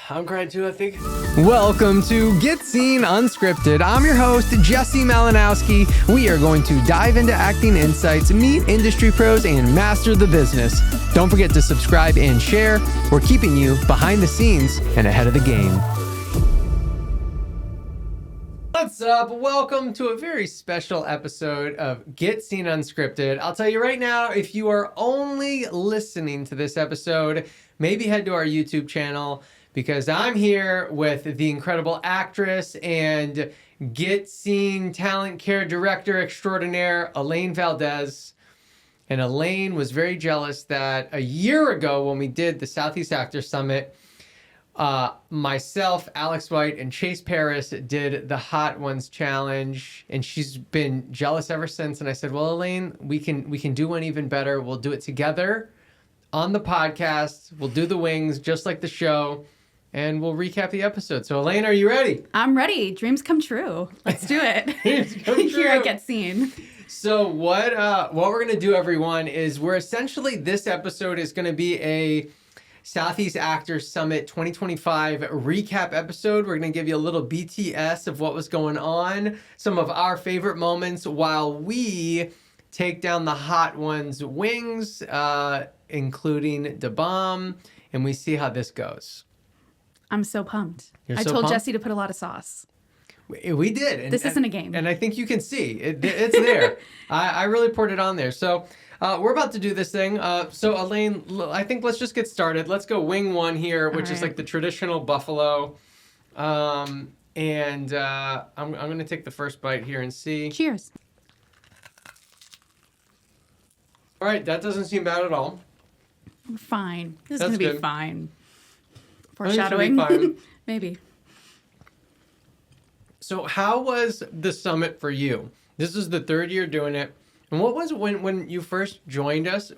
I'm crying too, I think. Welcome to Get Scene Unscripted. I'm your host, Jesse Malinowski. We are going to dive into acting insights, meet industry pros, and master the business. Don't forget to subscribe and share. We're keeping you behind the scenes and ahead of the game. What's up? Welcome to a very special episode of Get Scene Unscripted. I'll tell you right now, if you are only listening to this episode, maybe head to our YouTube channel because I'm here with the incredible actress and Get Scene talent care director extraordinaire, Elaine Valdez. And Elaine was very jealous that a year ago when we did the Southeast Actors Summit, myself, Alex White, and Chase Paris did the Hot Ones Challenge, and she's been jealous ever since. And I said, well, Elaine, we can do one even better. We'll do it together on the podcast. We'll do the wings just like the show, and we'll recap the episode. So, Elaine, are you ready? I'm ready. Dreams come true. Let's do it. Dreams come true. Here I Get Seen. So what we're going to do, everyone, is this episode is going to be a Southeast Actors Summit 2025 recap episode. We're going to give you a little BTS of what was going on, some of our favorite moments while we take down the Hot Ones wings, including the bomb, and we see how this goes. I'm so pumped. I told Jesse to put a lot of sauce. We did. This isn't a game. And I think you can see it's there. I really poured it on there. So we're about to do this thing. So Elaine, I think let's just get started. Let's go wing one here, which is like the traditional buffalo. I'm going to take the first bite here and see. Cheers. All right, that doesn't seem bad at all. Fine. This is That's going to be good. fine. I think it should be Foreshadowing. fine. Maybe. So how was the summit for you? This is the third year doing it. And what was when you first joined us?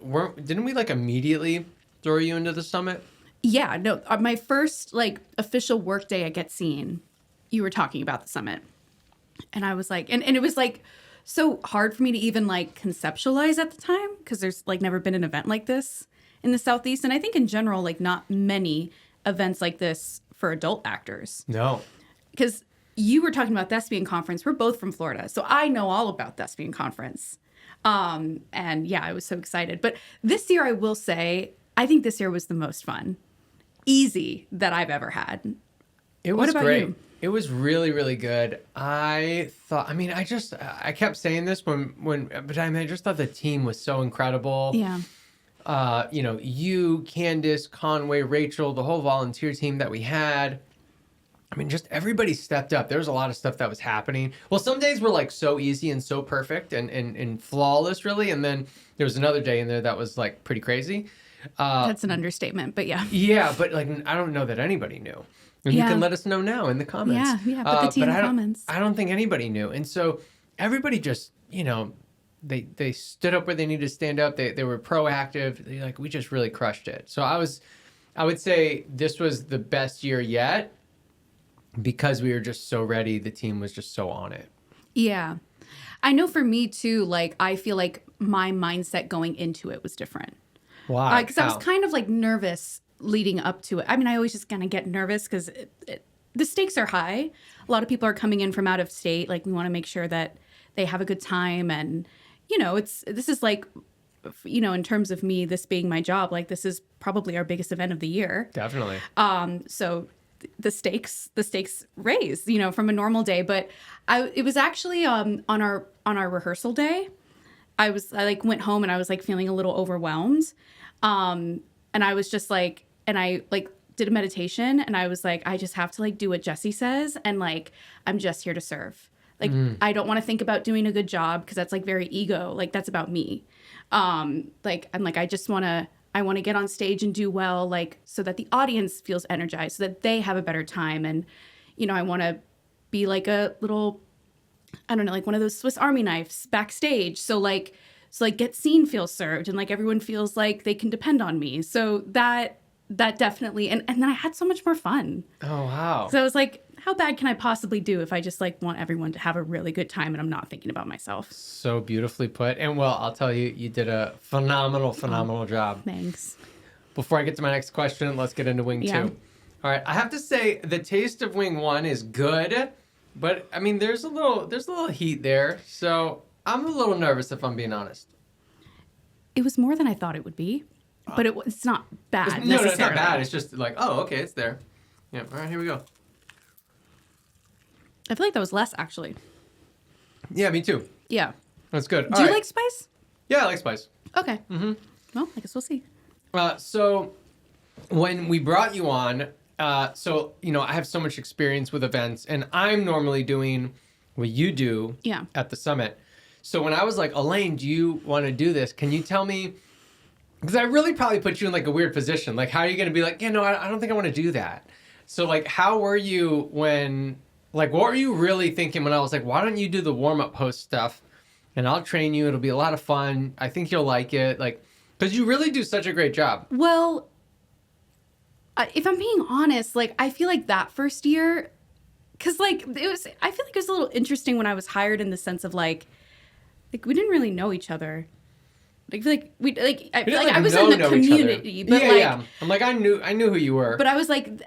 Didn't we like immediately throw you into the summit? Yeah, no. My first like official work day at Get Seen, you were talking about the summit. And I was like, and it was like so hard for me to even like conceptualize at the time because there's like never been an event like this in the Southeast. And I think in general, like not many events like this for adult actors. No. Because you were talking about Thespian Conference. We're both from Florida, so I know all about Thespian Conference. And yeah, I was so excited. But this year, I will say, I think this year was the most fun, easy that I've ever had. It was What about great. you? It was really, really good. I kept saying this but I just thought the team was so incredible. Yeah. You, Candace, Conway, Rachel, the whole volunteer team that we had. I mean, just everybody stepped up. There was a lot of stuff that was happening. Well, some days were like so easy and so perfect and flawless, really. And then there was another day in there that was like pretty crazy. That's an understatement, but yeah. Yeah, but like I don't know that anybody knew. And you can let us know now in the comments. Yeah, put the tea in the comments. I don't think anybody knew. And so everybody just, they stood up where they needed to stand up. They were proactive. We just really crushed it. So I would say this was the best year yet. Because we were just so ready, the team was just so on it. Yeah. I know for me too, like, I feel like my mindset going into it was different. Why? Because I was kind of like nervous leading up to it. I mean, I always just kind of get nervous because the stakes are high. A lot of people are coming in from out of state. Like, we want to make sure that they have a good time. And, this is like, in terms of me, this being my job, like, this is probably our biggest event of the year. Definitely. So the stakes raise, from a normal day. But it was actually on our rehearsal day. I went home and I was like feeling a little overwhelmed. And I was just like, and I like did a meditation and I was like, I just have to like do what Jesse says. And like, I'm just here to serve. Like, I don't want to think about doing a good job because that's like very ego. Like, that's about me. I'm like, I want to get on stage and do well, like, so that the audience feels energized, so that they have a better time. And, I want to be like a little, I don't know, like one of those Swiss Army knives backstage. So Get Seen feels served and like everyone feels like they can depend on me. So that definitely, and then I had so much more fun. Oh, wow. So I was like, how bad can I possibly do if I just like want everyone to have a really good time and I'm not thinking about myself? So beautifully put. And well, I'll tell you, you did a phenomenal job. Thanks. Before I get to my next question, let's get into wing two. All right, I have to say the taste of wing one is good, but I mean there's a little heat there, so I'm a little nervous if I'm being honest. It was more than I thought it would be, but it's not bad No, necessarily. it's not bad. It's just like, oh, okay, it's there. Yeah. All right, here we go. I feel like that was less actually. Yeah, me too. Yeah. That's good. Do you like spice? Yeah, I like spice. Okay. Mm-hmm. Well, I guess we'll see. So when we brought you on, so I have so much experience with events, and I'm normally doing what you do at the summit. So when I was like, Elaine, do you want to do this? Can you tell me? Because I really probably put you in like a weird position. Like, how are you going to be like, I don't think I want to do that. So like, how were you when, like, what were you really thinking when I was like, why don't you do the warm-up post stuff? And I'll train you. It'll be a lot of fun. I think you'll like it. Like, because you really do such a great job. Well, if I'm being honest, like, I feel like that first year, because like I feel like it was a little interesting when I was hired in the sense of like we didn't really know each other. I feel like I feel like I was in the community, but I'm like I knew who you were. But I was like,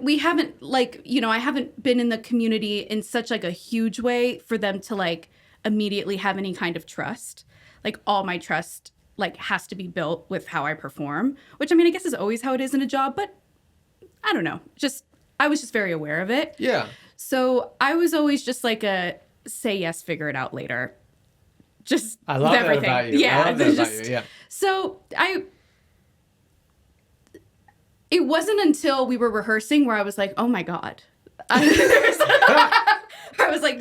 we haven't I haven't been in the community in such like a huge way for them to like immediately have any kind of trust. Like all my trust like has to be built with how I perform, which I mean I guess is always how it is in a job, but I don't know. I was just very aware of it. Yeah. So I was always just like a say yes, figure it out later. Just I love everything. That about you. Yeah, I love that about you. Yeah. So it wasn't until we were rehearsing where I was like, oh my God. I was like,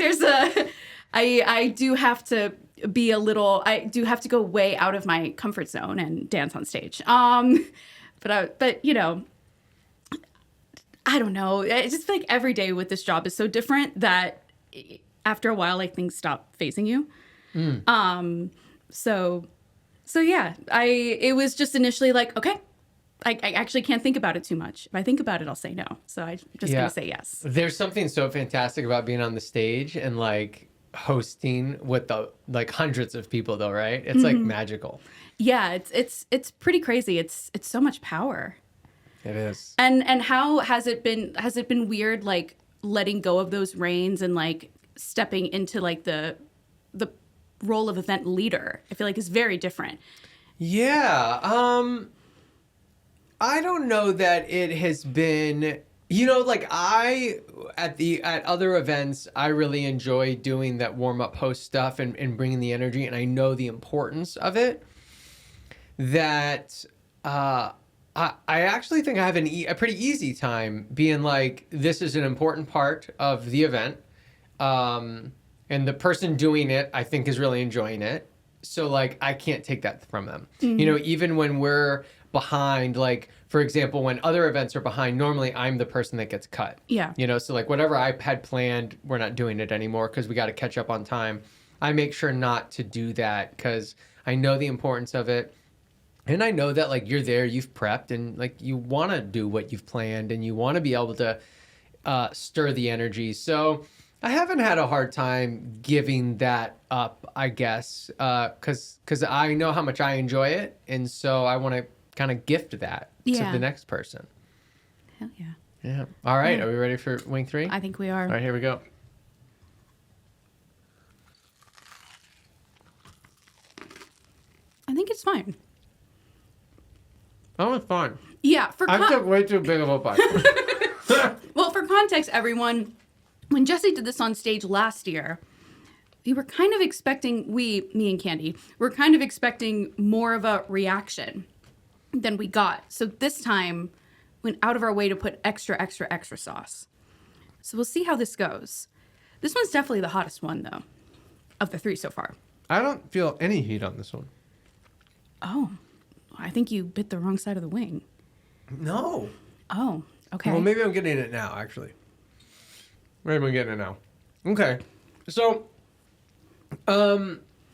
I do have to be a little, I do have to go way out of my comfort zone and dance on stage. But I don't know. I just feel like every day with this job is so different that after a while, like things stop phasing you. So yeah, it was just initially like, okay, I actually can't think about it too much. If I think about it, I'll say no. So I'm just going to say yes. There's something so fantastic about being on the stage and like hosting with the like hundreds of people though, right? It's like magical. Yeah, it's pretty crazy. It's so much power. It is. And how has it been weird like letting go of those reins and like stepping into like the role of event leader? I feel like is very different. Yeah. I don't know that it has been, like at other events, I really enjoy doing that warm up host stuff and bringing the energy. And I know the importance of it. That, I actually think I have a pretty easy time being like, this is an important part of the event. And the person doing it, I think, is really enjoying it. So, like, I can't take that from them. Even when we're behind, like, for example, when other events are behind, normally I'm the person that gets cut. Yeah. So, like, whatever I had planned, we're not doing it anymore because we got to catch up on time. I make sure not to do that because I know the importance of it. And I know that, like, you're there, you've prepped, and, like, you want to do what you've planned, and you want to be able to stir the energy. So I haven't had a hard time giving that up, I guess, because I know how much I enjoy it, and so I want to kind of gift that to the next person. Hell yeah. Yeah. All right. Are we ready for wing 3? I think we are. All right, here we go. I think it's fine. Oh, it's fine. Yeah. I took way too big of a bite. Well, for context, everyone, when Jesse did this on stage last year, we were kind of expecting, me and Candy, were kind of expecting more of a reaction than we got. So this time, went out of our way to put extra sauce. So we'll see how this goes. This one's definitely the hottest one, though, of the 3 so far. I don't feel any heat on this one. Oh, I think you bit the wrong side of the wing. No. Oh, okay. Well, maybe I'm getting it now, actually. Maybe I'm getting it now. Okay. So,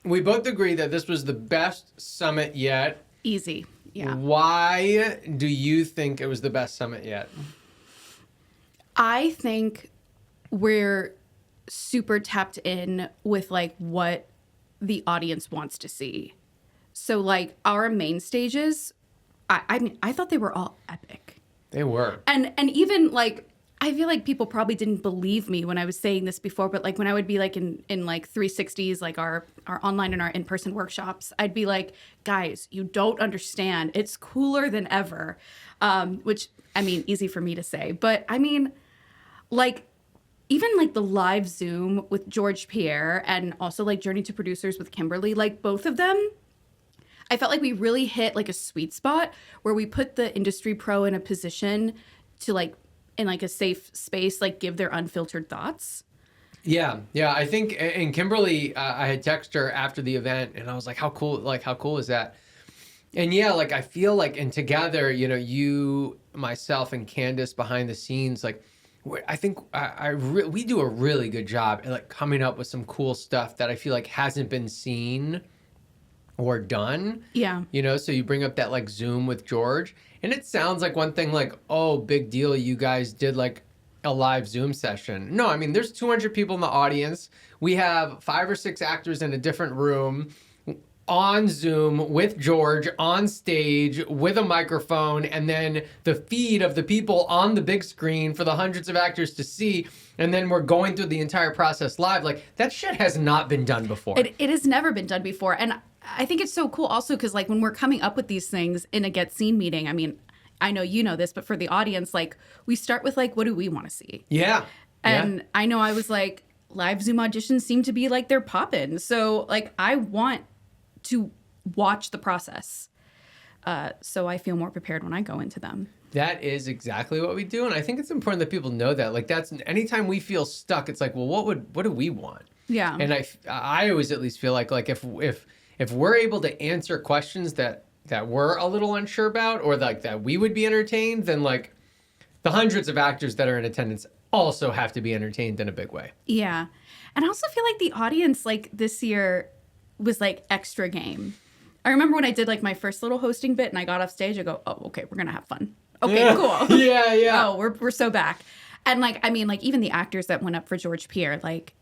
we both agree that this was the best summit yet. Easy. Yeah. Why do you think it was the best summit yet? I think we're super tapped in with like what the audience wants to see. So like our main stages, I mean, I thought they were all epic. They were. And even like, I feel like people probably didn't believe me when I was saying this before, but like when I would be like in like 360s, like our online and our in-person workshops, I'd be like, guys, you don't understand. It's cooler than ever. Which, I mean, easy for me to say. But I mean, like, even like the live Zoom with George Pierre and also like Journey to Producers with Kimberly, like both of them, I felt like we really hit like a sweet spot where we put the industry pro in a position to like, in like a safe space, like give their unfiltered thoughts. Yeah. I think, and Kimberly, I had texted her after the event and I was like, how cool is that? And yeah, like, I feel like, and together, you know, you, myself, and Candace behind the scenes, like, I think we do a really good job at like coming up with some cool stuff that I feel like hasn't been seen or done. Yeah. You know, so you bring up that like Zoom with George, and it sounds like one thing like, oh, big deal, you guys did like a live Zoom session. No, I mean, there's 200 people in the audience. We have 5 or 6 actors in a different room on Zoom with George on stage with a microphone, and then the feed of the people on the big screen for the hundreds of actors to see. And then we're going through the entire process live. Like, that shit has not been done before. It has never been done before. And I think it's so cool also because like when we're coming up with these things in a Get Seen meeting, I mean, I know you know this, but for the audience, like we start with like, what do we want to see? Yeah. And I know I was like, live Zoom auditions seem to be like they're popping. So like I want to watch the process. So I feel more prepared when I go into them. That is exactly what we do. And I think it's important that people know that. Like, that's anytime we feel stuck, it's like, well, what do we want? Yeah. And I always at least feel like if we're able to answer questions that we're a little unsure about, or like that we would be entertained, then like the hundreds of actors that are in attendance also have to be entertained in a big way. Yeah. And I also feel like the audience like this year was like extra game. I remember when I did like my first little hosting bit and I got off stage, I go, oh, okay, we're going to have fun. Okay, cool. Yeah. Oh, we're so back. And like, I mean, like even the actors that went up for George Pierre, like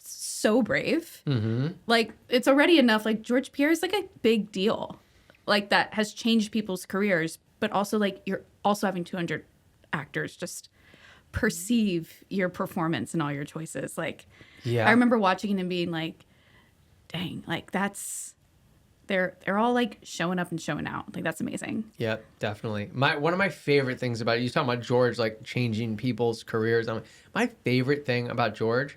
so brave. Mm-hmm. Like it's already enough. Like George Pierre is like a big deal. Like that has changed people's careers, but also like you're also having 200 actors just perceive your performance and all your choices. Like, yeah, I remember watching it and being like, dang, like that's, they're all like showing up and showing out. Like that's amazing. Yep, definitely. One of my favorite things about it, you talking about George like changing people's careers. My favorite thing about George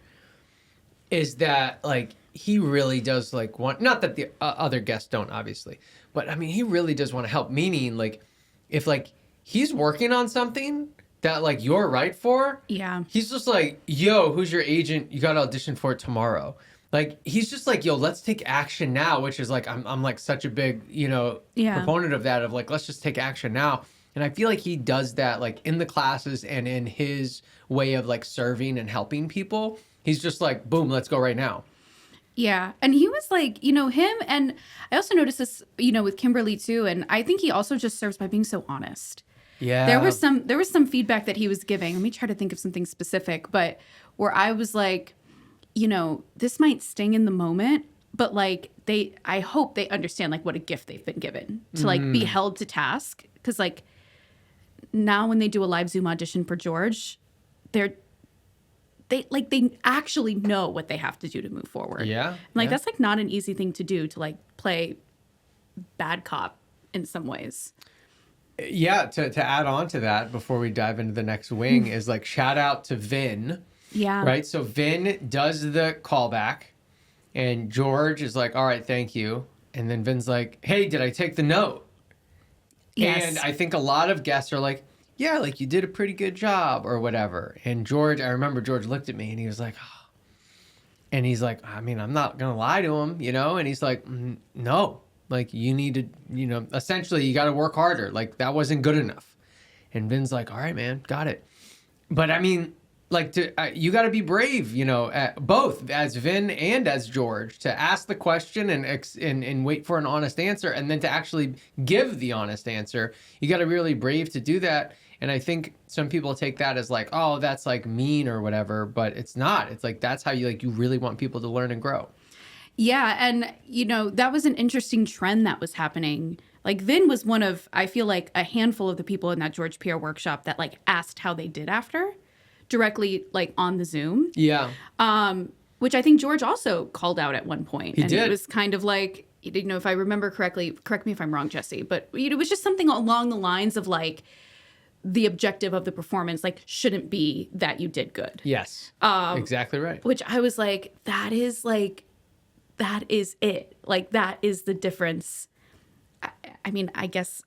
is that like he really does like want, not that the other guests don't obviously, but I mean he really does want to help. Meaning like if like he's working on something that like you're right for, Yeah. he's just like, yo, who's your agent? You got to audition for it tomorrow. Like he's just like, yo, let's take action now, which is like I'm like such a big, you know, proponent of that, of like, let's just take action now. And I feel like he does that like in the classes and in his way of like serving and helping people. He's just like, boom, let's go right now. Yeah. And he was like, you know, him, and I also noticed this, you know, with Kimberly too. And I think he also just serves by being so honest. Yeah. There was some feedback that he was giving. Let me try to think of something specific, but where I was like, you know, this might sting in the moment, but like I hope they understand like what a gift they've been given to like be held to task. Cause like now when they do a live Zoom audition for George, they actually know what they have to do to move forward. Yeah. And like that's like not an easy thing to do, to like play bad cop in some ways. Yeah, to add on to that before we dive into the next wing is like shout out to Vin. Yeah. Right? So Vin does the callback and George is like, all right, thank you. And then Vin's like, hey, did I take the note? Yes. And I think a lot of guests are like, yeah, like you did a pretty good job or whatever. And George, I remember George looked at me and he was like, oh. And he's like, I mean, I'm not going to lie to him, you know? And he's like, no, like you need to, you know, essentially you got to work harder. Like that wasn't good enough. And Vin's like, all right, man, got it. But I mean, like you got to be brave, you know, both as Vin and as George, to ask the question and wait for an honest answer, and then to actually give the honest answer. You got to be really brave to do that. And I think some people take that as like, oh, that's like mean or whatever, but it's not. It's like that's how you really want people to learn and grow. Yeah, and you know, that was an interesting trend that was happening Like Vin was one of, I feel like, a handful of the people in that George Pierre workshop that like asked how they did after directly like on the Zoom. Yeah. Which I think George also called out at one point. He and did. It was kind of like, you know, if I remember correctly, correct me if I'm wrong, Jesse, but it was just something along the lines of like the objective of the performance, like shouldn't be that you did good. Yes. Exactly right. Which I was like, that is it. Like that is the difference. I mean, I guess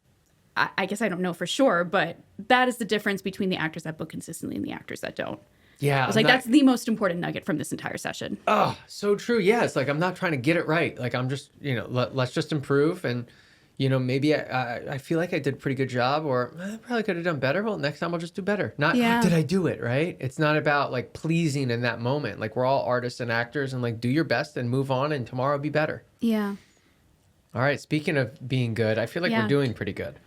I don't know for sure, but that is the difference between the actors that book consistently and the actors that don't. Yeah. I was like, that's the most important nugget from this entire session. Oh, so true. Yeah. It's like, I'm not trying to get it right. Like, I'm just, you know, let's just improve. And, you know, maybe I feel like I did a pretty good job, or I probably could have done better. Well, next time I'll just do better. Not, did I do it right? It's not about like pleasing in that moment. Like, we're all artists and actors, and like, do your best and move on, and tomorrow will be better. Yeah. All right. Speaking of being good, I feel like we're doing pretty good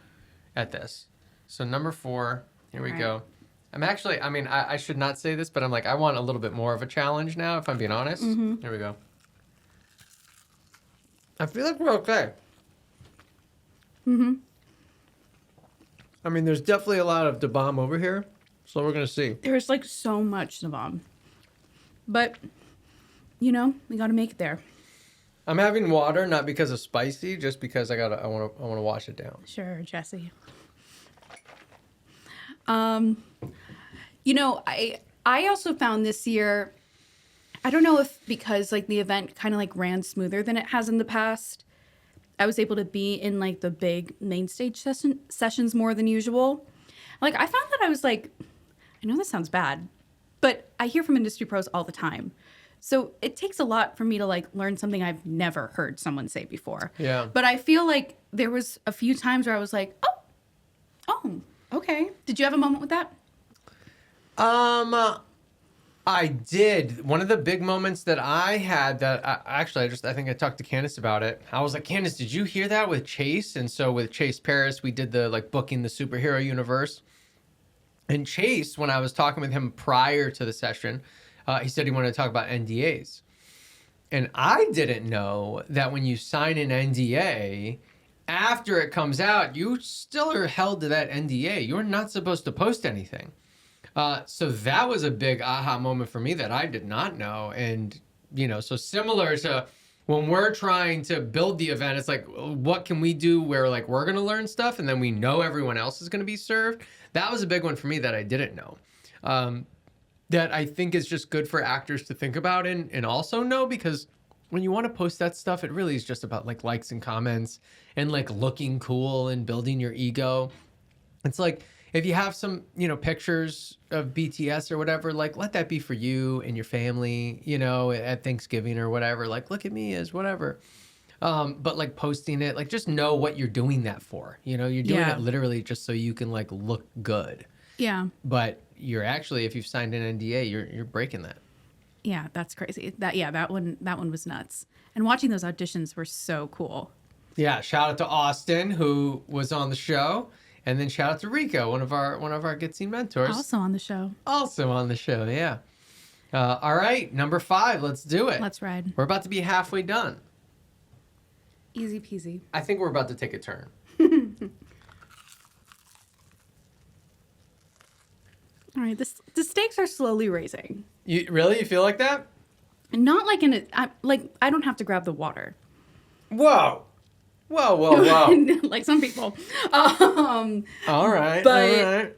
at this. So number 4, here we go. I'm actually, I mean, I should not say this, but I'm like, I want a little bit more of a challenge now, if I'm being honest. Here we go. I feel like we're okay. I mean, there's definitely a lot of da bomb over here, so we're going to see. There's like so much da bomb. But, you know, we got to make it there. I'm having water, not because of spicy, just because I want to wash it down. Sure, Jesse. You know, I also found this year, I don't know if because like the event kind of like ran smoother than it has in the past, I was able to be in like the big Mainstage sessions more than usual. Like I found that I was like, I know this sounds bad, but I hear from industry pros all the time. So it takes a lot for me to like learn something I've never heard someone say before. Yeah. But I feel like there was a few times where I was like, oh, okay. Did you have a moment with that? I did. One of the big moments that I had that I think I talked to Candace about it. I was like, Candace, did you hear that with Chase? And so with Chase Paris, we did the like booking the superhero universe. And Chase, when I was talking with him prior to the session, he said he wanted to talk about NDAs. And I didn't know that when you sign an NDA, after it comes out, you still are held to that NDA. You're not supposed to post anything. So that was a big aha moment for me that I did not know. And, you know, so similar to when we're trying to build the event, it's like, what can we do where like we're going to learn stuff and then we know everyone else is going to be served? That was a big one for me that I didn't know. That I think is just good for actors to think about and also know, because when you want to post that stuff, it really is just about like likes and comments and like looking cool and building your ego. It's like, if you have some, you know, pictures of BTS or whatever, like let that be for you and your family, you know, at Thanksgiving or whatever, like look at me as whatever. But like posting it, like just know what you're doing that for. You know, you're doing it literally just so you can like look good. Yeah. But you're actually, if you've signed an NDA, you're breaking that. Yeah, that's crazy. That one was nuts. And watching those auditions were so cool. Yeah, shout out to Austin, who was on the show. And then shout out to Rico, one of our Get Scene mentors. Also on the show. Also on the show, yeah. All right, number 5, let's do it. Let's ride. We're about to be halfway done. Easy peasy. I think we're about to take a turn. All right, the stakes are slowly raising. You feel like that? Not like I don't have to grab the water. Whoa. Like some people. All right.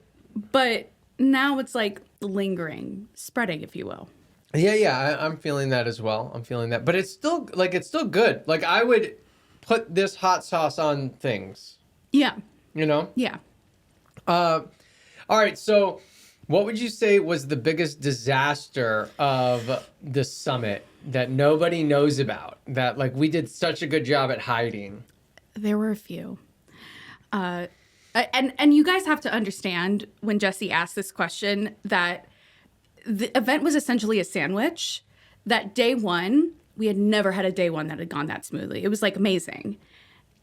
But now it's like lingering, spreading, if you will. Yeah, I'm feeling that as well. I'm feeling that. But it's still good. Like I would put this hot sauce on things. Yeah. You know? Yeah. All right, so what would you say was the biggest disaster of the summit that nobody knows about? That like we did such a good job at hiding? There were a few. And you guys have to understand when Jesse asked this question that the event was essentially a sandwich. That day one, we had never had a day one that had gone that smoothly. It was like amazing.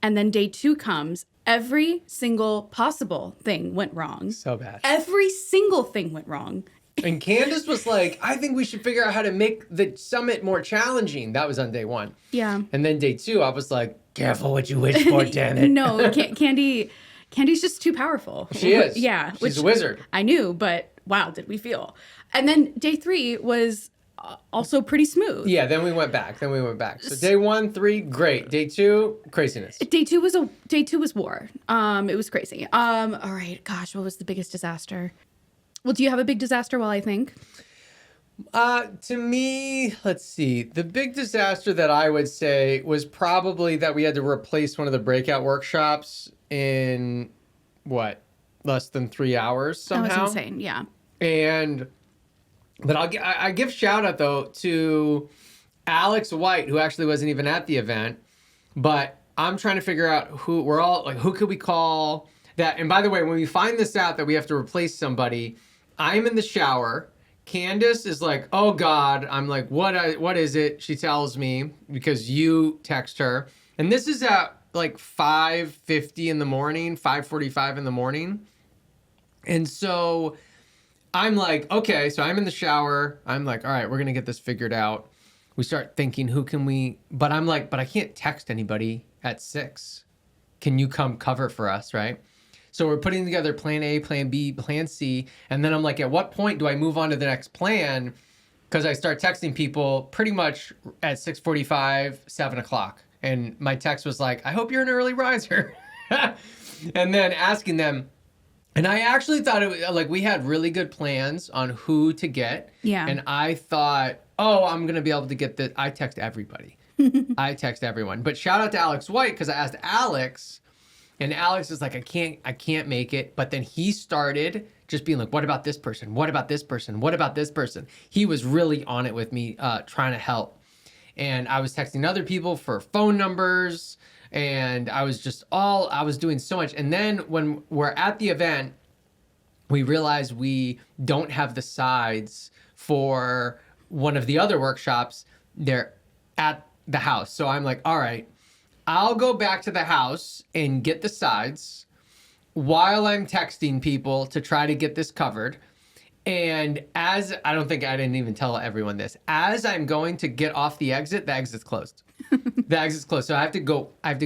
And then day 2 comes, every single possible thing went wrong. So bad. Every single thing went wrong. And Candace was like, I think we should figure out how to make the summit more challenging. That was on day 1. Yeah. And then day 2, I was like, Careful what you wish for, damn it. No, Candy's just too powerful. She is. Yeah. She's a wizard. I knew, but wow, did we feel. And then day 3 was also pretty smooth. Yeah, then we went back. So day 1, 3, great. Day 2, craziness. Day two was war. It was crazy. All right, gosh, what was the biggest disaster? Well, do you have a big disaster while I think? To me, let's see. The big disaster that I would say was probably that we had to replace one of the breakout workshops in less than 3 hours somehow. That was insane. Yeah. But I give shout out though to Alex White, who actually wasn't even at the event. But I'm trying to figure out who could we call that? And by the way, when we find this out that we have to replace somebody, I'm in the shower. Candace is like, oh God. I'm like, what is it? She tells me because you text her. And this is at like 5:50 in the morning, 5:45 in the morning. And so I'm like, okay, so I'm in the shower. I'm like, all right, we're going to get this figured out. We start thinking, but I'm like, but I can't text anybody at 6. Can you come cover for us, right? So we're putting together plan A, plan B, plan C. And then I'm like, at what point do I move on to the next plan? Because I start texting people pretty much at 6:45, 7 o'clock. And my text was like, I hope you're an early riser. And then asking them, and I actually thought we had really good plans on who to get. Yeah. And I thought, I'm going to be able to get this. I text everybody. I text everyone. But shout out to Alex White because I asked Alex, and Alex is like, I can't make it. But then he started just being like, what about this person? What about this person? What about this person? He was really on it with me, trying to help. And I was texting other people for phone numbers. And I was doing so much. And then when we're at the event, we realize we don't have the sides for one of the other workshops. They're at the house. So I'm like, all right, I'll go back to the house and get the sides while I'm texting people to try to get this covered. And I didn't even tell everyone this. As I'm going to get off the exit's closed. The exit's closed. So I have to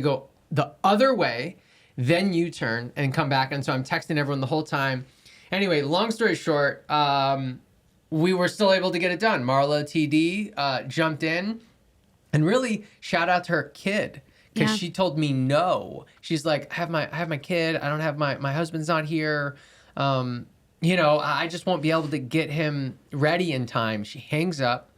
go the other way, then U-turn and come back. And so I'm texting everyone the whole time. Anyway, long story short, we were still able to get it done. Marla TD jumped in, and really shout out to her kid because she told me no. She's like, I have my kid. I don't have my husband's not here. I just won't be able to get him ready in time. She hangs up,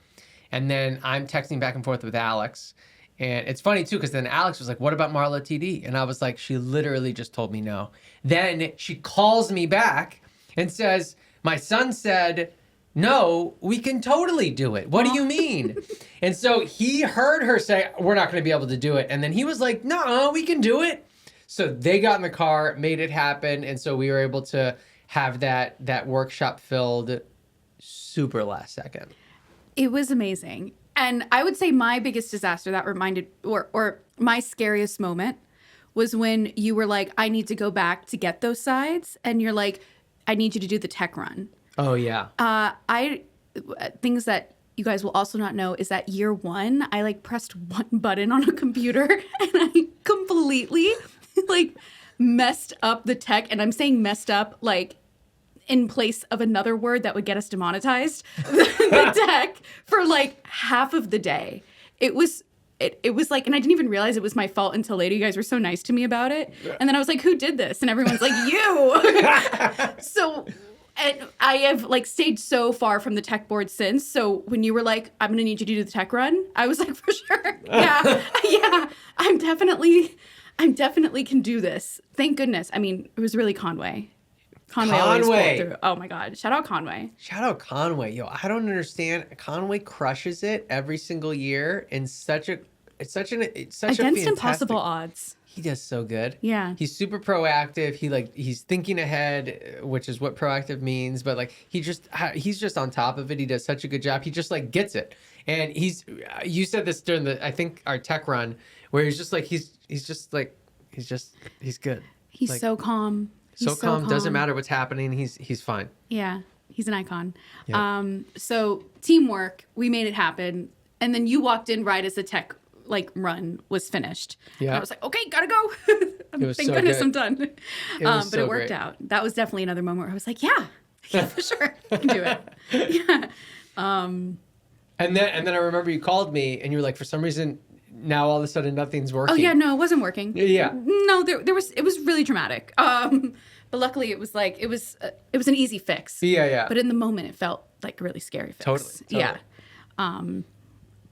and then I'm texting back and forth with Alex. And it's funny too, because then Alex was like, what about Marla TD? And I was like, she literally just told me no. Then she calls me back and says, my son said, no, we can totally do it. What do you mean? And so he heard her say, we're not going to be able to do it. And then he was like, no, we can do it. So they got in the car, made it happen. And so we were able to have that workshop filled super last second. It was amazing. And I would say my biggest disaster that reminded, or my scariest moment was when you were like, I need to go back to get those sides. And you're like, I need you to do the tech run. Oh, yeah. Things that you guys will also not know is that year 1, I pressed one button on a computer and I completely messed up the tech. And I'm saying messed up in place of another word that would get us demonetized, the tech for half of the day. It was and I didn't even realize it was my fault until later. You guys were so nice to me about it. And then I was like, who did this? And everyone's like, you. So, and I have stayed so far from the tech board since. So when you were like, I'm going to need you to do the tech run, I was like, for sure. Yeah. Yeah. I'm definitely can do this. Thank goodness. I mean, it was really Conway. Conway always pulled through. Oh my God. Shout out Conway. Shout out Conway. Yo, I don't understand. Conway crushes it every single year in such a against impossible odds. He does so good. Yeah. He's super proactive. He's thinking ahead, which is what proactive means, but he's just on top of it. He does such a good job. He just gets it. And you said this during I think our tech run where he's just he's good. He's so calm. So calm. Doesn't matter what's happening. He's fine. Yeah. He's an icon. Yep. So teamwork, we made it happen. And then you walked in right as the tech like run was finished. Yeah. And I was like, okay, gotta go. was Thank so goodness good. I'm done. Was But so it worked great. out. That was definitely another moment where I was like, yeah, for sure, I can do it. Yeah. And then I remember you called me and you were like, for some reason, now all of a sudden nothing's working. Oh yeah, no, it wasn't working. Yeah. No, it was really dramatic. But luckily it was an easy fix. Yeah. But in the moment it felt like a really scary fix. Totally. Yeah.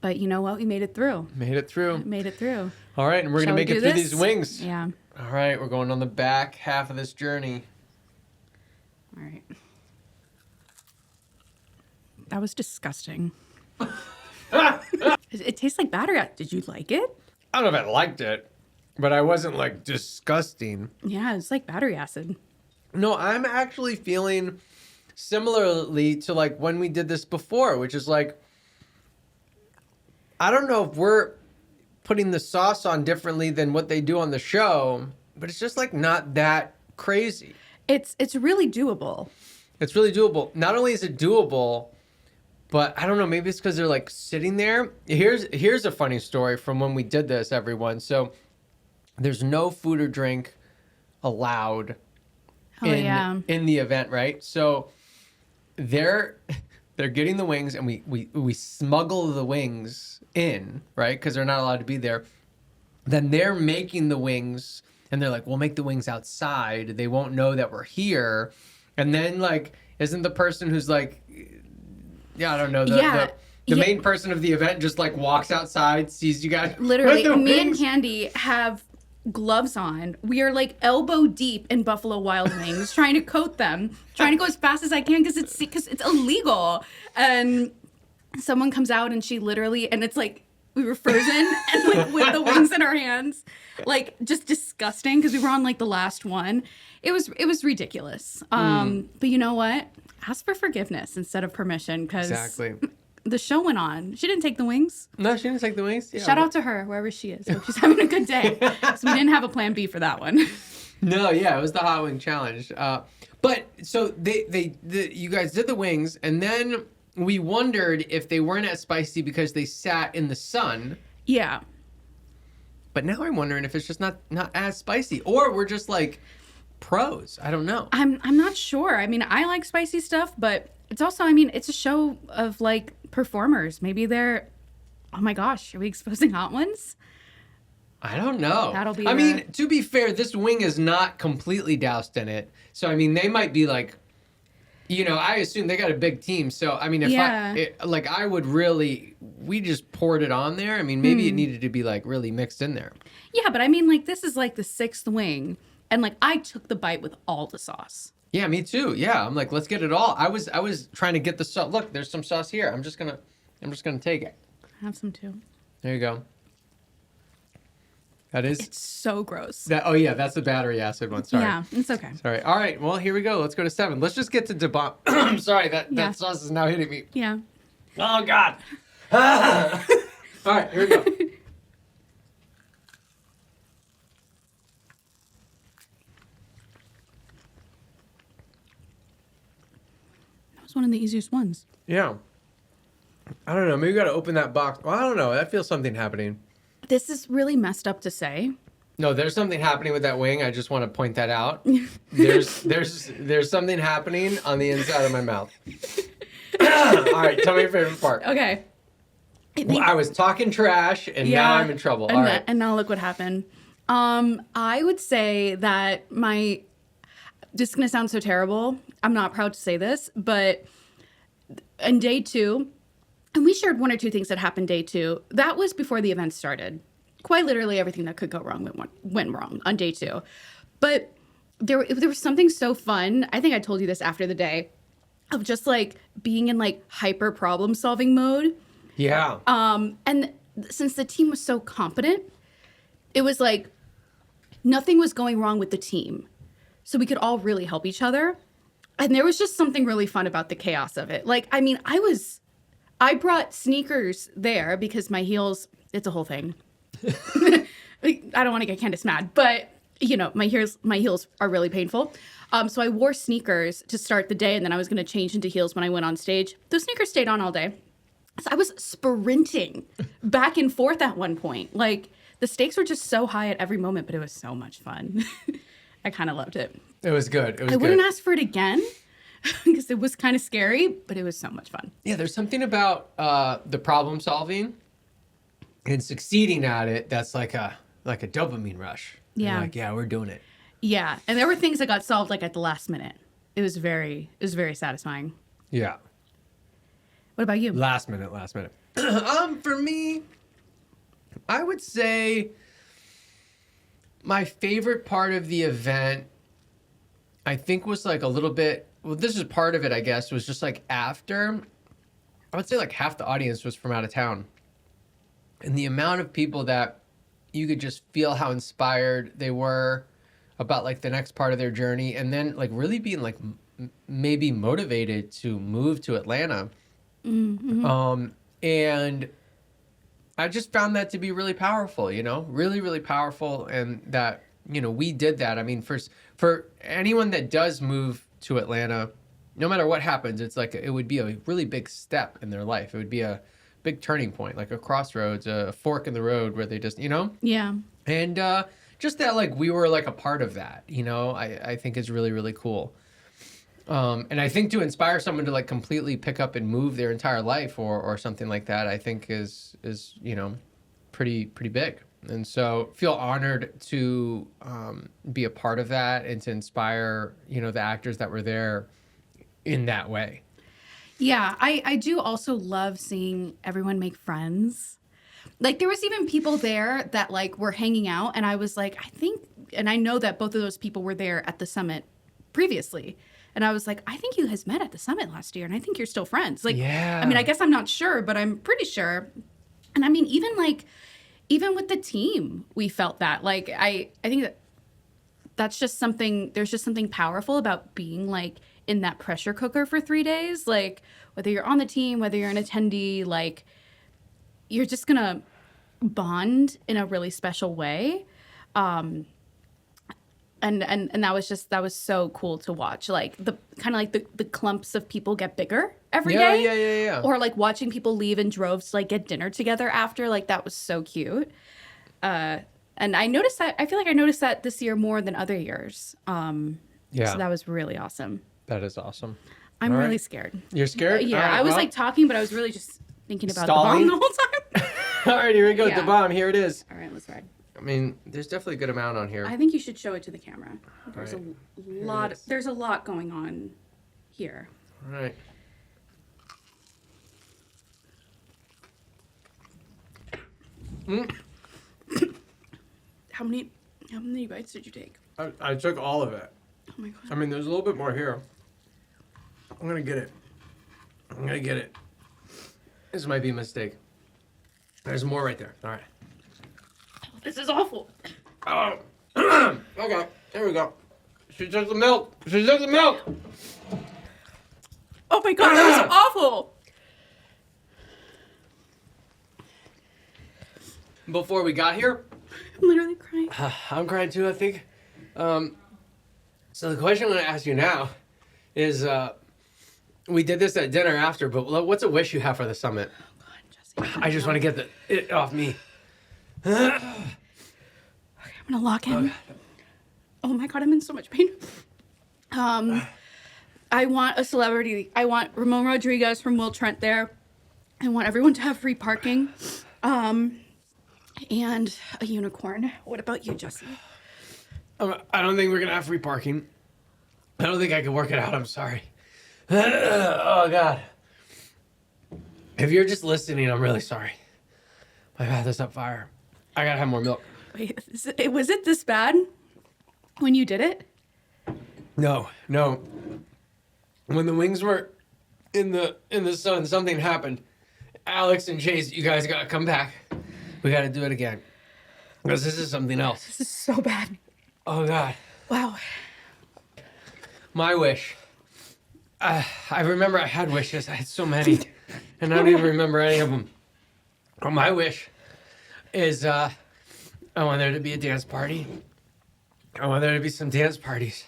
But you know what? We made it through. Made it through. All right, and we're Shall going we to make it do through this? these wings. Yeah. All right, we're going on the back half of this journey. All right. That was disgusting. It tastes like battery. Did you like it? I don't know if I liked it, but I wasn't like disgusting. Yeah, it's like battery acid. No, I'm actually feeling similarly to like when we did this before, which is like, I don't know if we're putting the sauce on differently than what they do on the show, but it's just like not that crazy. It's really doable. It's really doable. Not only is it doable, but I don't know, maybe it's because they're like sitting there. Here's a funny story from when we did this, everyone. So there's no food or drink allowed in the event, right? So they're getting the wings and we smuggle the wings in, right? Because they're not allowed to be there. Then they're making the wings and they're like, we'll make the wings outside. They won't know that we're here. And then like, isn't the person who's like, yeah, I don't know, the main person of the event just like walks outside, sees you guys. Literally, me and Candy have gloves on. We are like elbow deep in Buffalo Wild Wings, trying to coat them, trying to go as fast as I can because it's illegal. And someone comes out and she literally, and it's like we were frozen and like with the wings in our hands, like just disgusting because we were on like the last one. It was ridiculous. But you know what? Ask for forgiveness instead of permission because Exactly. the show went on. She didn't take the wings. No, she didn't take the wings. Yeah, Shout out to her, wherever she is. Hope she's having a good day. So we didn't have a plan B for that one. No, yeah, it was the hot wing challenge. But so you guys did the wings, and then we wondered if they weren't as spicy because they sat in the sun. Yeah. But now I'm wondering if it's just not as spicy, or we're just like pros. I don't know. I'm not sure. I mean, I like spicy stuff, but it's also, I mean, it's a show of like performers. Maybe they're, oh my gosh, are we exposing hot ones? I don't know. That'll be. I mean, to be fair, this wing is not completely doused in it, so I mean, they might be like, you know, I assume they got a big team. So I mean, if I would really, we just poured it on there. I mean, maybe it needed to be like really mixed in there. Yeah, but I mean, like this is like the 6th wing, and like I took the bite with all the sauce. Yeah, me too. Yeah, I'm like, let's get it all. I was trying to get the sauce. Look, there's some sauce here. I'm just gonna take it. Have some too. There you go. That is. It's so gross. Oh yeah, that's the battery acid one. Sorry. Yeah, it's okay. Sorry. All right. Well, here we go. Let's go to 7. Let's just get to debomb. I'm sorry. That sauce is now hitting me. Yeah. Oh God. All right. Here we go. That was one of the easiest ones. Yeah. I don't know. Maybe we got to open that box. Well, I don't know. I feel something happening. This is really messed up to say. No, there's something happening with that wing. I just want to point that out. There's something happening on the inside of my mouth. All right, tell me your favorite part. Okay. Well, I was talking trash, and now I'm in trouble. All right. And now look what happened. I would say that this is going to sound so terrible. I'm not proud to say this, but in day 2, and we shared 1 or 2 things that happened day 2. That was before the event started. Quite literally everything that could go wrong went wrong on day 2. But there was something so fun. I think I told you this after the day of just like being in like hyper problem solving mode. Yeah. And since the team was so competent, it was like nothing was going wrong with the team. So we could all really help each other. And there was just something really fun about the chaos of it. Like, I mean, I brought sneakers there because my heels, it's a whole thing. I don't want to get Candace mad, but you know, my heels are really painful. So I wore sneakers to start the day, and then I was going to change into heels when I went on stage. Those sneakers stayed on all day. So I was sprinting back and forth at one point. Like the stakes were just so high at every moment, but it was so much fun. I kind of loved it. It was good. I wouldn't ask for it again because it was kind of scary, but it was so much fun. Yeah, there's something about the problem solving and succeeding at it that's like a dopamine rush. Yeah. You're like, yeah, we're doing it. Yeah, and there were things that got solved like at the last minute. It was very satisfying. Yeah. What about you? Last minute. For me, I would say my favorite part of the event, I think, was like a little bit, well, this is part of it, I guess, was just like after, I would say like half the audience was from out of town. And the amount of people that you could just feel how inspired they were about like the next part of their journey, and then like really being like maybe motivated to move to Atlanta. Mm-hmm. And I just found that to be really powerful, really, really powerful. And that, we did that. I mean, for anyone that does move to Atlanta, no matter what happens, it's like, it would be a really big step in their life. It would be a big turning point, like a crossroads, a fork in the road where they just, Yeah. And just that, like, we were like a part of that, I think is really, really cool. And I think to inspire someone to like completely pick up and move their entire life or something like that, I think is pretty big. And so feel honored to be a part of that and to inspire, the actors that were there in that way. Yeah, I do also love seeing everyone make friends. Like there was even people there that like were hanging out, and I was like, I know that both of those people were there at the summit previously. And I was like, I think you guys met at the summit last year, and I think you're still friends. Like, yeah. I mean, I guess I'm not sure, but I'm pretty sure. And I mean, even with the team, we felt that. Like, I think that's just something. There's just something powerful about being like in that pressure cooker for 3 days. Like, whether you're on the team, whether you're an attendee, like, you're just gonna bond in a really special way. And that was so cool to watch. Like the kind of like the clumps of people get bigger every day. Yeah. Or like watching people leave in droves to like get dinner together after. Like that was so cute. And I noticed that. I feel like I noticed that this year more than other years. Yeah. So that was really awesome. That is awesome. I'm really scared. You're scared? Yeah. Right, I was like talking, but I was really just thinking about stalling? the bomb the whole time. All right, here we go. Yeah. The bomb. Here it is. All right, let's ride. I mean, there's definitely a good amount on here. I think you should show it to the camera. There's Right. a lot. There's a lot going on here. All right. How many bites did you take? I took all of it. Oh my god. I mean, there's a little bit more here. I'm gonna get it. This might be a mistake. There's more right there. All right. This is awful. Oh. Okay. There we go. She took the milk. Oh my god, that was awful. Before we got here, I'm literally crying. I'm crying too, I think. So the question I'm going to ask you now is, we did this at dinner after, but what's a wish you have for the summit? Oh god, Jesse. I just want to get it off me. Okay, I'm gonna lock in. Oh my god, I'm in so much pain. I want a celebrity. I want Ramon Rodriguez from Will Trent there. I want everyone to have free parking. And a unicorn. What about you, Jesse? I don't think we're going to have free parking. I don't think I can work it out. I'm sorry. Oh, God. If you're just listening, I'm really sorry. My mouth is on fire. I got to have more milk. Wait, was it this bad when you did it? No. When the wings were in the sun, something happened. Alex and Chase, you guys got to come back. We got to do it again. Because this is something else. This is so bad. Oh, God. Wow. My wish. I remember I had wishes. I had so many. And I don't even remember any of them. But my wish is I want there to be a dance party. I want there to be some dance parties.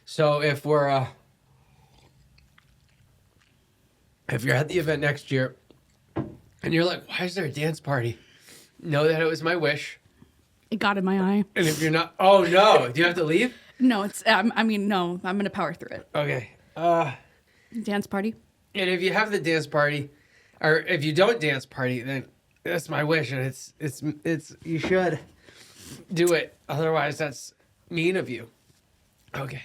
So if you're at the event next year, And you're like, why is there a dance party? Know that it was my wish. It got in my eye. And if you're not, oh no, do you have to leave? No, it's, no, I'm going to power through it. Okay. Dance party. And if you have the dance party, or if you don't dance party, then that's my wish. And it's, you should do it. Otherwise, that's mean of you. Okay.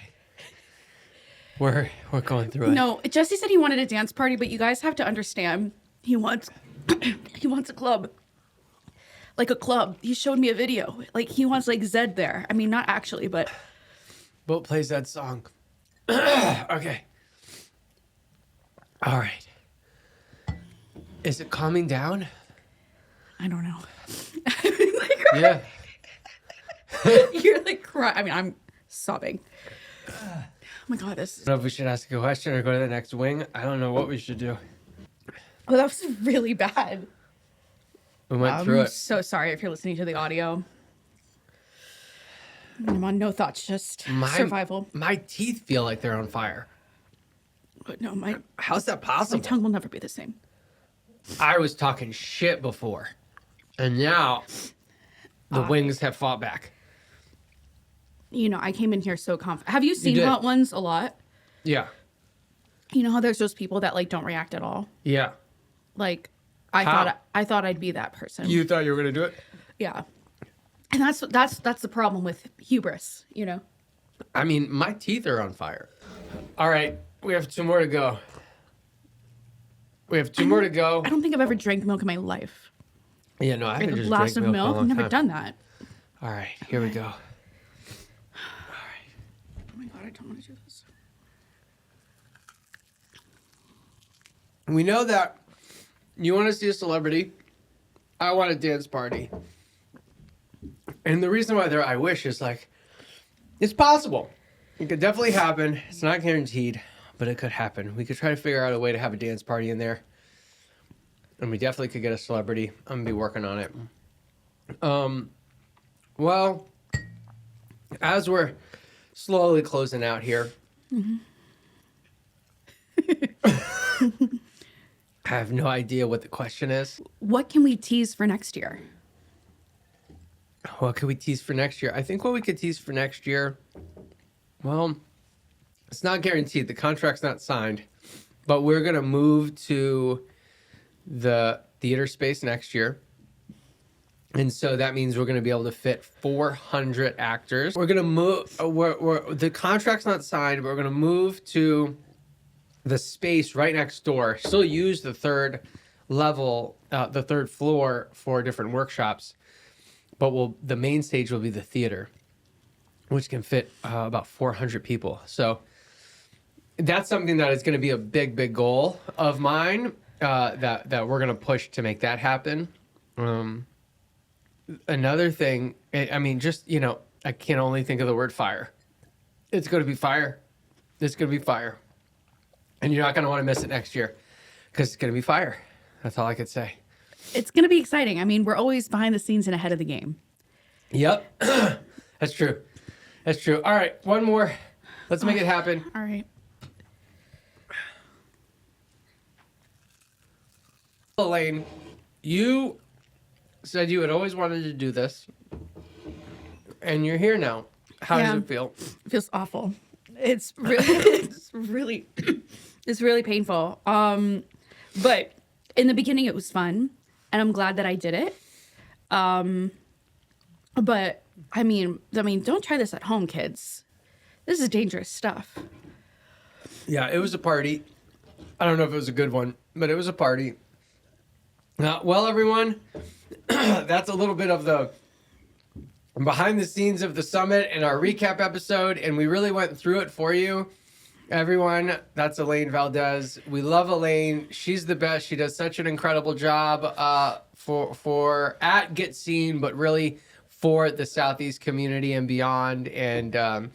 We're going through it. No, Jesse said he wanted a dance party, but you guys have to understand, he wants a club. Like a club. He showed me a video. Like he wants like Zed there. I mean, not actually, but. Boat plays that song. Okay. All right. Is it calming down? I don't know. Yeah. You're like crying. I mean, I'm sobbing. Oh my God, this I is... don't know if we should ask a question or go to the next wing. I don't know what we should do. Oh, that was really bad. We went through I'm it. so sorry if you're listening to the audio. I'm on no thoughts, just survival. My teeth feel like they're on fire. But no, my How's that possible? tongue will never be the same. I was talking shit before. And now the wings have fought back. You know, I came in here so confident. Have you seen did. Hot Ones a lot? Yeah. You know how there's those people that like don't react at all? Yeah. Like How? I thought I'd be that person. You thought you were going to do it? Yeah. And that's the problem with hubris, you know? I mean, my teeth are on fire. All right. We have 2 more to go. We have 2 more to go. I don't think I've ever drank milk in my life. Yeah, no, I haven't Like a just glass drank of milk. milk. In a I've long never time. done that. All right, here we go. Oh my God, I don't want to do this. We know that you want to see a celebrity. I want a dance party. And the reason why I wish is like, it's possible. It could definitely happen. It's not guaranteed, but it could happen. We could try to figure out a way to have a dance party in there. And we definitely could get a celebrity. I'm going to be working on it. Well, as we're slowly closing out here, I have no idea what the question is. What can we tease for next year? What could we tease for next year? I think what we could tease for next year, well, it's not guaranteed. The contract's not signed, but we're going to move to the theater space next year. And so that means we're going to be able to fit 400 actors. We're going to move, the contract's not signed, but we're going to move to the space right next door. Still use the third level, the third floor for different workshops. But the main stage will be the theater, which can fit about 400 people. So that's something that is going to be a big, big goal of mine that we're going to push to make that happen. Another thing, I mean, just, you know, I can only think of the word fire. It's going to be fire. It's going to be fire. And you're not going to want to miss it next year because it's going to be fire. That's all I could say. It's going to be exciting. I mean, we're always behind the scenes and ahead of the game. Yep. That's true. That's true. All right. One more. Let's make it happen. All right. Elaine, you said you had always wanted to do this, and you're here now. How does it feel? It feels awful. It's really, it's really painful. But in the beginning, it was fun, and I'm glad that I did it. But I mean, don't try this at home, kids. This is dangerous stuff. Yeah, it was a party. I don't know if it was a good one, but it was a party. Well, everyone, that's a little bit of the behind the scenes of the summit and our recap episode, and we really went through it for you. Everyone, that's Elaine Valdez. We love Elaine. She's the best. She does such an incredible job for at Get Seen, but really for the Southeast community and beyond. And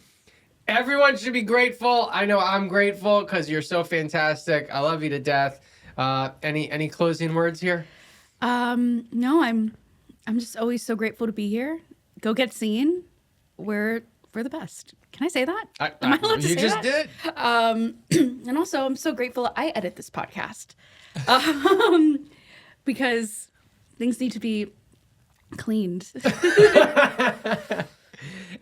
everyone should be grateful. I know I'm grateful because you're so fantastic. I love you to death. Any closing words here? No, I'm just always so grateful to be here. Go Get Seen. We're the best. Can I say that? Am I allowed to say that? You just did. because things need to be cleaned.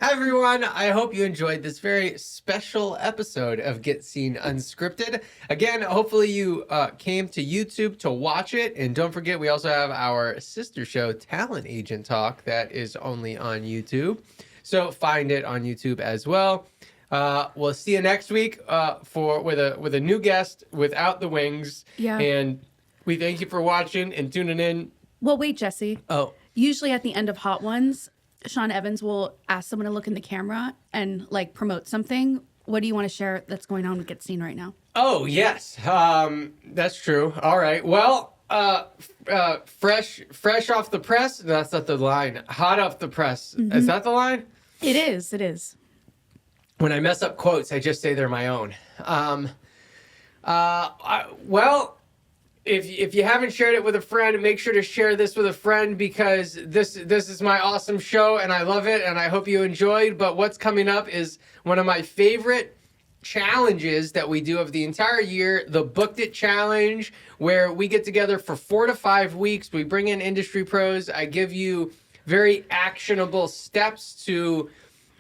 Everyone, I hope you enjoyed this very special episode of Get Scene Unscripted. Again, hopefully you came to YouTube to watch it. And don't forget, we also have our sister show, Talent Agent Talk, that is only on YouTube. So find it on YouTube as well. We'll see you next week with a new guest without the wings. Yeah. And we thank you for watching and tuning in. Well, wait, Jesse. Oh. Usually at the end of Hot Ones, Sean Evans will ask someone to look in the camera and like promote something. What do you want to share that's going on with Get Seen right now? Oh, yes. That's true. All right. Well, fresh off the press. That's not the line. Hot off the press. Mm-hmm. Is that the line? It is. It is. When I mess up quotes, I just say they're my own. If you haven't shared it with a friend, make sure to share this with a friend because this is my awesome show and I love it and I hope you enjoyed. But what's coming up is one of my favorite challenges that we do of the entire year, the Booked It Challenge, where we get together for 4 to 5 weeks. We bring in industry pros. I give you very actionable steps to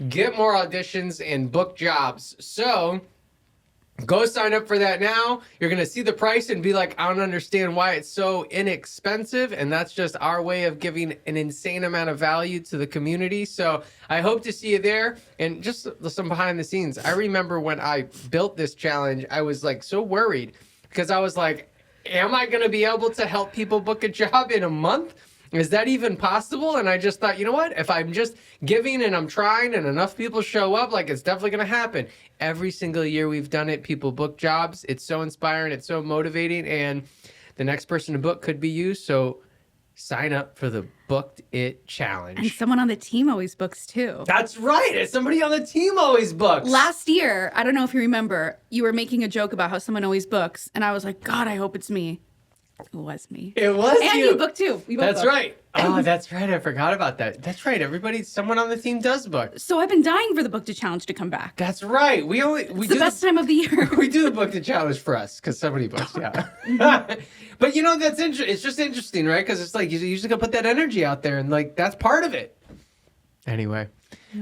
get more auditions and book jobs. So go sign up for that now. You're going to see the price and be like, I don't understand why it's so inexpensive. And that's just our way of giving an insane amount of value to the community. So I hope to see you there. And just some behind the scenes. I remember when I built this challenge, I was like so worried because I was like, am I going to be able to help people book a job in a month? Is that even possible? And I just thought, you know what? If I'm just giving and I'm trying and enough people show up, like it's definitely going to happen. Every single year we've done it, people book jobs. It's so inspiring. It's so motivating. And the next person to book could be you. So sign up for the Booked It Challenge. And someone on the team always books too. That's right. It's somebody on the team always books. Last year, I don't know if you remember, you were making a joke about how someone always books. And I was like, God, I hope it's me. It was me. It was and you. you booked too. We both That's booked. right. Oh, that's right. I forgot about that. That's right. Someone on the team does book. So I've been dying for the Booked It Challenge to come back. That's right. We It's the best time of the year. We do the Booked It Challenge for us because somebody books. Yeah. But you know that's interesting. It's just interesting, right? Because it's like you usually gotta put that energy out there, and like that's part of it. Anyway.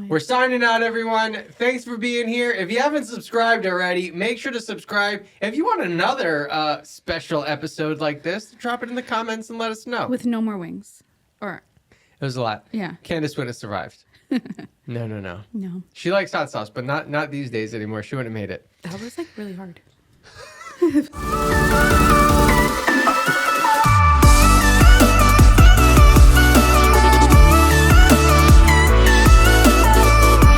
We're signing out, everyone. Thanks for being here. If you haven't subscribed already, make sure to subscribe. If you want another special episode like this, drop it in the comments and let us know. With no more wings. Or, It was a lot. yeah. Candace wouldn't have survived. No. No. She likes hot sauce, but not these days anymore. She wouldn't have made it. That was like really hard.